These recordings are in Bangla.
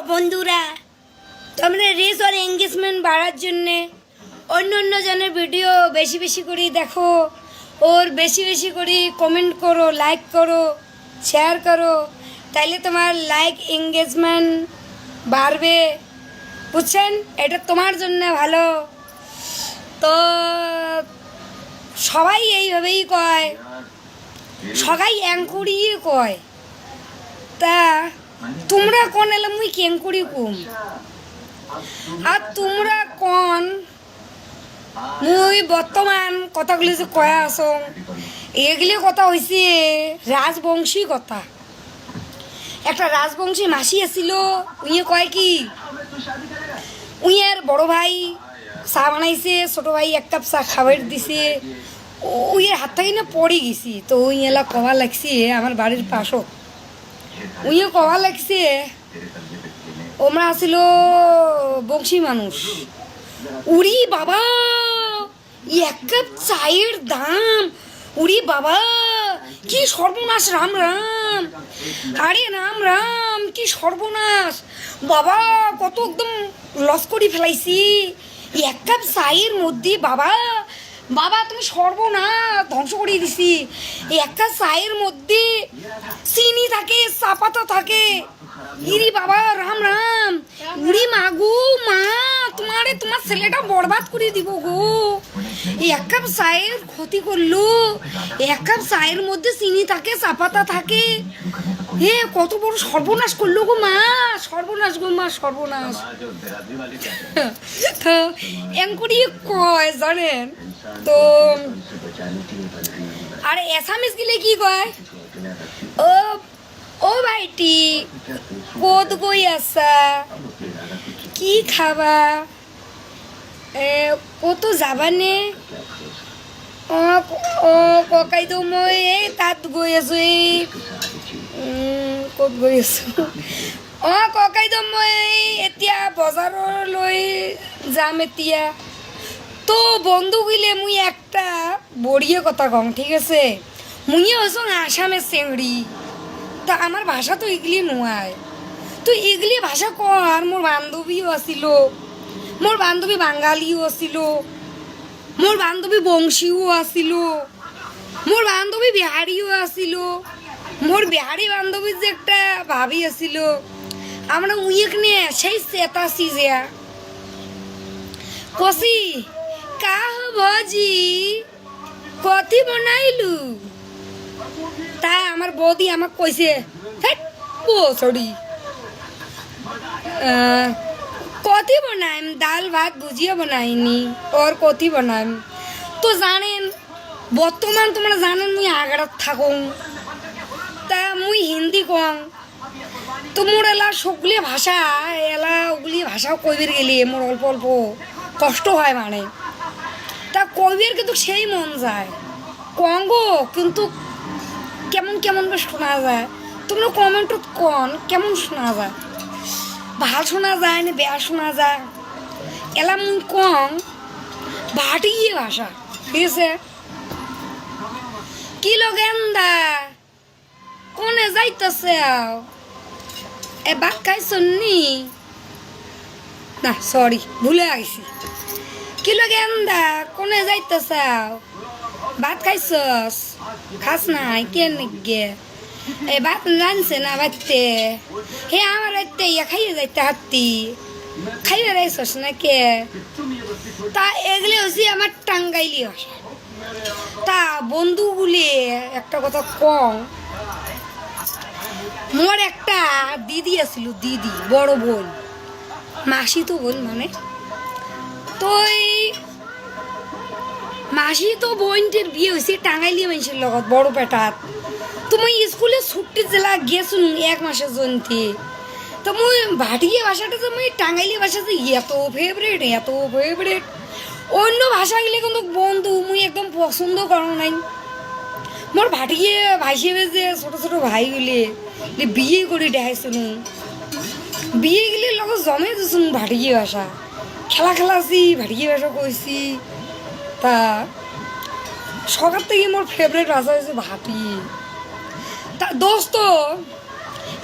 বন্ধুরা, তোমরা রিচ আর এঙ্গেজমেন্ট বাড়ার জন্যে অন্য অন্য জনের ভিডিও বেশি বেশি করে দেখো, ওর বেশি বেশি করে কমেন্ট করো, লাইক করো, শেয়ার করো, তাইলে তোমার লাইক এঙ্গেজমেন্ট বাড়বে, বুঝছেন? এটা তোমার জন্য ভালো। তো সবাই এইভাবেই কয়, সবাই অ্যাঙ্কুরিই কয়, তা তোমরা কোন এলে মুই কেঙ্কুরি কুম, আর তোমরা কোন মুই বর্তমান কথাগুলি যে কয়া আছো এগুলি কথা হয়েছে রাজবংশী কথা। একটা রাজবংশী মাসি আসিল, উইয়ে কয় কি উইয়ের বড় ভাই চা বানাইছে, ছোট ভাই এক কাপ চা খাবার দিছে, উইয়ের হাত থেকে না পড়ে গেছি। তো উই এলা কবা লাগছে আমার বাড়ির পাশও, উইয়ে কবা লাগছে ওমরা আসিল বংশী মানুষ। উড়ি বাবা, এক কাপ চায়ের দাম, উড়ি বাবা কি সর্বনাশ, রাম রাম, আরে রাম রাম, কি সর্বনাশ বাবা, কত একদম লস করে ফেলাইছি এক কাপ চায়ের মধ্যে। বাবা বাবা তুমি সর্বনাশ ধ্বংস করে দিছি। এক কাপ চায়ের মধ্যে চিনি থাকে, চাপাতা থাকে, ইরি বাবা রাম রাম, উড়ি মা গো মা, তোমার ছেলেটা বরবাদ করে দিব গো। এক কাপ চায়ের ক্ষতি করলো, এক কাপ চায়ের মধ্যে চিনি থাকে, চাপাতা থাকে, হে কত বড় সর্বনাশ করলো গো মা, সর্বনাশ গো মা, সর্বনাশ। তো এঙ্কুরি কয় জানেন তো, আর এসামিস গিলে কি কয়, ও ও ভাইটি কত কই আসা, কি খাবা, কত যাবানে, ও ককাই তো মই এই তাত গৈ আছো, এই ক'ত গৈ আছো, ককাই তো মই এতিয়া বজাৰলৈ যাম এতিয়া। তো বন্ধু গিলে মুই একটা বড়িয়ে কথা কম, ঠিক আছে? মুইয়ে হচ্ছ আসামের চেংড়ি, তা আমার ভাষা তো এগুলি নোয়ায়, তো এগুলি ভাষা কর। মোর বান্ধবীও আসিল, মোর বান্ধবী বাঙালিও আসিল, মোর বান্ধবী বংশীও আসিল, মোর বান্ধবী বিহারিও আসিল, মোর বিহারি বান্ধবীর যে একটা ভাবি আসিল। আমরা উইক নিয়ে সেই চেতাছি যে কষি কাহ ভজি কথি বনাইলু, তা আমার বৌদি আমাকে কইছে সরি কথি বনাইম, ডাল ভাত ভুজিয়া বনাইনি, ওর কথি বনাইম। তো জানেন বর্তমান তোমরা জানেন মুই আগ্রাত থাকুন, তা মুই হিন্দি কম, তো মোর এলা সবগুলি ভাষা, এলা ওগুলি ভাষাও কইবের গেলে মোর অল্প অল্প কষ্ট হয়, মানে তা কইবের কিন্তু সেই মন যায় কঙ্গো, কিন্তু কেমন কেমন শোনা যায়। তোমরা কমেন্টত কন কেমন শোনা যায়, ভাল শোনা যায় না বেয়া শোনা যায়। এলা মুই কম ভাটিয়ে ভাষা, ঠিক আছে? কি লো গেন্দা কোনে যাইতেছে, এ ভাত খাইছনি না, সরি ভুলে গেছি। কি লো গেন্দা কোনে যাইতেছে, ভাত খাইছস, খাস নাই কেন গে, এই ভাত রানছে না বাড়তে, হে আমার রাইতে ইয়া খাইয়ে যাইতে হাতি খাইয়ে রাইছস না কে। তা এগুলি হচ্ছে আমার টাঙ্গাইলি ভাষা। তা বন্ধুগুলি একটা কথা কম, মোর একটা দিদি আছিল, দিদি বড় বোন, মাসি তো বোন মানে, তো এই মাসি তো বোনটির বিয়ে হয়েছে টাঙ্গাইলি মানুষের লগত বড় পেটাত। তো মুই স্কুলে ছুটি জেলা গেছুন এক মাসের জন্যে, তো মুই ভাটিয়ে ভাষাটা তো মুই টাঙ্গাইলি ভাষা যে এত ফেভারেট, এত ফেভারেট। অন্য ভাষাগুলি কিন্তু বন্ধু মুই একদম পছন্দ করো নাই। মোর ভাটিয়ে ভাইসেবে যে ছোট ছোট ভাইগুলি বিয়ে করে দেখাইছিল, বিয়ে গেলে লগত জমে দিছুন ভাটিয়ে ভাষা, খেলা খেলাছি ভাটিয়ে ভাষা কইছি। তা সকাল থেকে মোর ফেভারেট ভাষা হয়েছে ভাটিয়ে। তা দোস্ত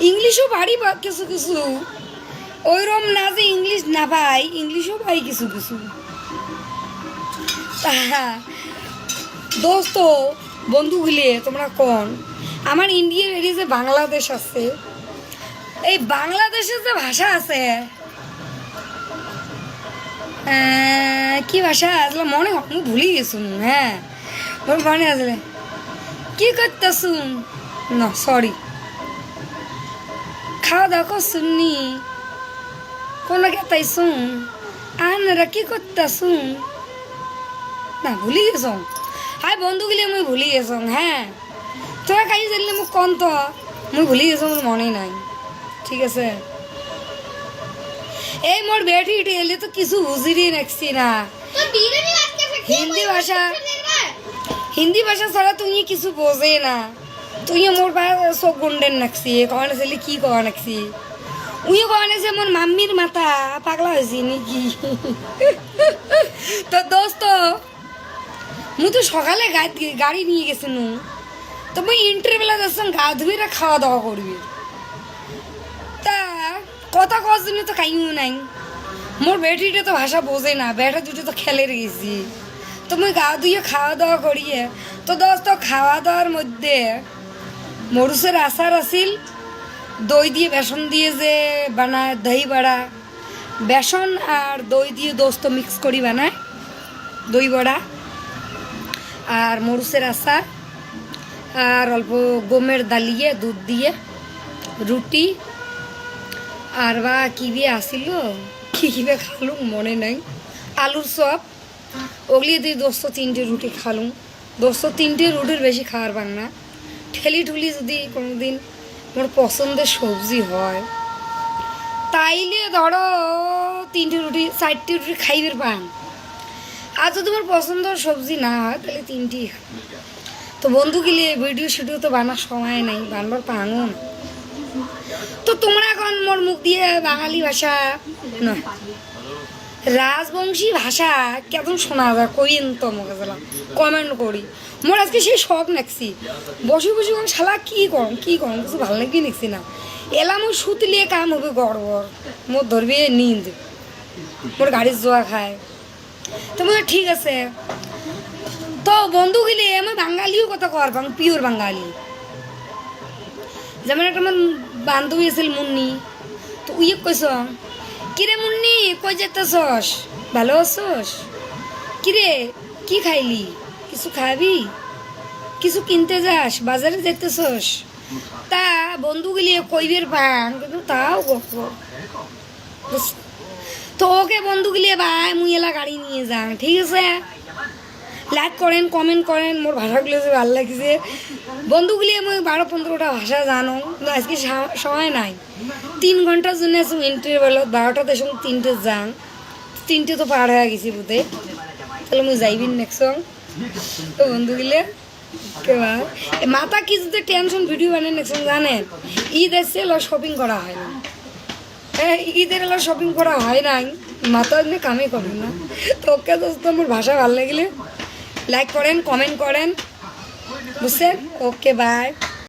ইংলিশও পারি বা কিছু কিছু, ওইরকম না যে ইংলিশ না পাই, ইংলিশও পাই কিছু কিছু। দোস্ত বন্ধুগুলি তোমরা কোন আমার ইন্ডিয়ার এরিয়া যে বাংলাদেশ আছে, এই বাংলাদেশের যে ভাষা আছে কি ভাষা আসলে মনে হয় আমি ভুলে গেছুন। হ্যাঁ ওর মনে আসলে কি করতেছুন না সরি খাওয়া দাওয়া করছুননি কোনো গেতাইছুন আনারা কি করতেছুন না ভুলে গেছ। হাই বন্ধুগুলি মুই ভুলে গেছ। হ্যাঁ তোরা কাই জানলে মোক কন তো মুই ভুলে গেছ, মোর মনে নাই। ঠিক আছে এই মোর বেটি এলে তো কিছু বুঝিরি রাখছি না। হিন্দি ভাষা ছাড়া তুই কিছু বোঝে না। তুই মোর চোখ গুন্ডেন নাকছি কখন ছেলে কি কওয়া নাকছি উইও কখন আছে মোর মাম্মির মাথা পাগলা হয়েছি নাকি। তো দোস্ত মুই তো সকালে গাড়ি নিয়ে গেছি নু, তো মুই ইন্টারবেলা যাচ্ছিলাম গা ধুয়ে খাওয়া দাওয়া করবি। তা কথা কওয়ার জন্য তো কাইও নাই। মোর বেটিটা তো ভাষা বোঝে না, বেটা দুটো তো খেলে গেছি। তো মুই গা ধুয়ে খাওয়া দাওয়া করিয়ে তো দোস্ত খাওয়া দাওয়ার মধ্যে মরুচের আচার আছিল, দই দিয়ে বেসন দিয়ে যে বানায় দই বড়া, বেসন আর দই দিয়ে দোস্ত মিক্স করি বানায় দই বড়া, আর মরুচের আচার, আর অল্প গমের ডালিয়ে দুধ দিয়ে রুটি, আর বা কি দিয়ে আসিল কি কিবে খালুম মনে নাই, আলুর চপ ওগুলি দিয়ে দোস্ত 3টে রুটি খালুম। দোস্ত 3টে রুটির বেশি খাওয়ার পাং না। ঠেলি ঠুলি যদি কোনোদিন মোর পছন্দের সবজি হয় তাইলে ধরো 3টে রুটি 4টে রুটি খাইবের পান। আর যদি তোমার পছন্দের সবজি না হয় তাহলে 3টেই খাই। তো বন্ধু গেলে ভিডিও শিডিও তো বানার সময় নাই, বানবার পাঙও না। তো তোমরা এখন মোর মুখ দিয়ে বাঙালি ভাষা না রাজবংশী ভাষা কেমন শোনা যায় কইন তো মুখে গেলাম কমেন্ট করি। মোর আজকে সেই শখ নাকছি বসে বসে কোন শালা কি করম কিছু ভালো লাগবে নাকছি না। এলাম ওই সুতলিয়ে কাম হবে গড়বড়, মোর ধরবে নিন্দ, মোর গাড়ির জোয়া খায়। তো মনে ঠিক আছে। তো বন্ধু গেলে আমি বাঙালিও কথা কর পাং, পিওর বাঙালি। যেমন একটা আমার বান্ধবী আছিল মুন্নি, তো উইয়ে কইস কিরে মুন্নি কই যেতেছস, ভালো আছস? কিরে কি খাইলি, কিছু খাবি, কিছু কিনতে যাস, বাজারে যেতেছস? তা বন্ধু গেলিয়ে কইবের পাং কিন্তু তাও গপ। তো ওকে বন্ধু গেলিয়ে ভাই মুই এলা গাড়ি নিয়ে যান। ঠিক আছে লাইক করেন কমেন্ট করেন, মোর ভাষাগুলো যে ভালো লাগছে। বন্ধুগুলি আমি 12-15টা ভাষা জানো, কিন্তু আজকে সময় নাই। 3 ঘন্টার জন্য আছে ইন্টারভেল, 12টাতে সঙ্গে 3টে যান, 3টে তো পার হয়ে গেছি বুঝতে। তাহলে মুই যাইবি নেক্সট সং। তো বন্ধুগুলো কেবা মাথা কি যদি টেনশন ভিডিও বানায় নেক্সট সং জানেন, ঈদ এসে এলো শপিং করা হয় না। হ্যাঁ ঈদের এলো শপিং করা হয় নাই, মাথা এমনি কামই করেন না। তো ওকে দোস্ত আমার ভাষা ভালো লাগলে লাইক করেন কমেন্ট করেন বুঝছেন। Okay bye.